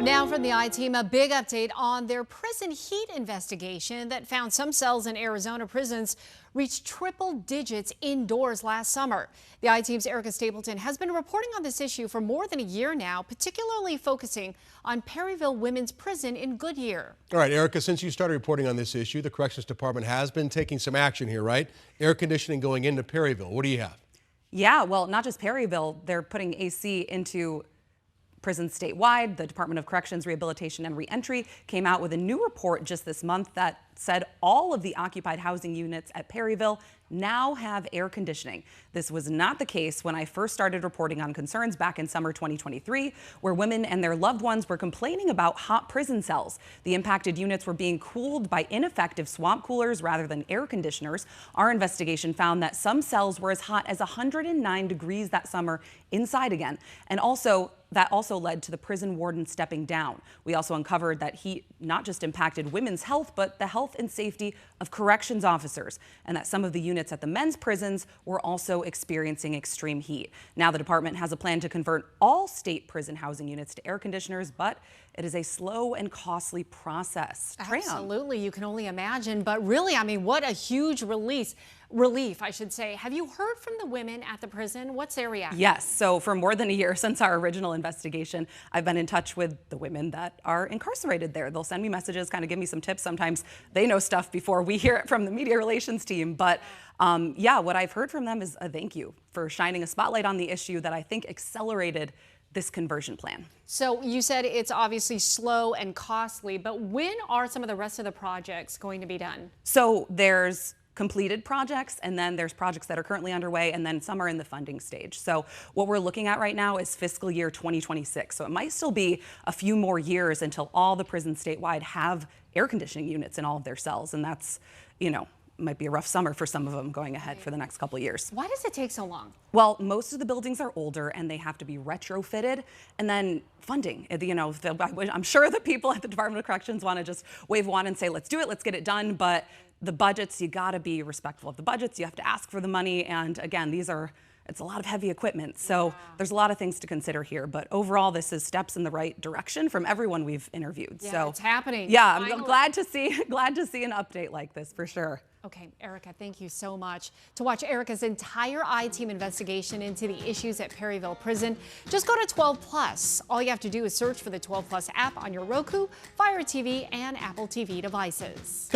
Now from the I-Team, a big update on their prison heat investigation that found some cells in Arizona prisons reached triple digits indoors last summer. The I-Team's Erica Stapleton has been reporting on this issue for more than a year now, particularly focusing on Perryville Women's Prison in Goodyear. All right, Erica, since you started reporting on this issue, the Corrections Department has been taking some action here, right? Air conditioning going into Perryville. What do you have? Yeah, well, not just Perryville. They're putting AC into prisons statewide. The Department of Corrections, Rehabilitation and Reentry came out with a new report just this month that said all of the occupied housing units at Perryville now have air conditioning. This was not the case when I first started reporting on concerns back in summer 2023, where women and their loved ones were complaining about hot prison cells. The impacted units were being cooled by ineffective swamp coolers rather than air conditioners. Our investigation found that some cells were as hot as 109 degrees that summer inside again, and that also led to the prison warden stepping down. We also uncovered that heat not just impacted women's health, but the health and safety of corrections officers, and that some of the units at the men's prisons were also experiencing extreme heat. Now the department has a plan to convert all state prison housing units to air conditioners, but it is a slow and costly process. Absolutely, you can only imagine, but really, I mean, what a huge relief, I should say. Have you heard from the women at the prison? What's their reaction? Yes, so for more than a year since our original investigation, I've been in touch with the women that are incarcerated there. They'll send me messages, kind of give me some tips. Sometimes they know stuff before we hear it from the media relations team. But yeah, what I've heard from them is a thank you for shining a spotlight on the issue that I think accelerated this conversion plan. So you said it's obviously slow and costly, but when are some of the rest of the projects going to be done? So there's completed projects, and then there's projects that are currently underway, and then some are in the funding stage. So what we're looking at right now is fiscal year 2026. So it might still be a few more years until all the prisons statewide have air conditioning units in all of their cells. And that's, might be a rough summer for some of them going ahead for the next couple of years. Why does it take so long? Well, most of the buildings are older and they have to be retrofitted, and then funding. I'm sure the people at the Department of Corrections want to just wave a wand and say, let's do it, let's get it done. But the budgets, you got to be respectful of the budgets. You have to ask for the money. And again, it's a lot of heavy equipment. So there's a lot of things to consider here. But overall, this is steps in the right direction from everyone we've interviewed. Yeah, so it's happening. Yeah, I'm glad to see an update like this for sure. Okay, Erica, thank you so much. To watch Erica's entire I-Team investigation into the issues at Perryville Prison, just go to 12 Plus. All you have to do is search for the 12 Plus app on your Roku, Fire TV, and Apple TV devices.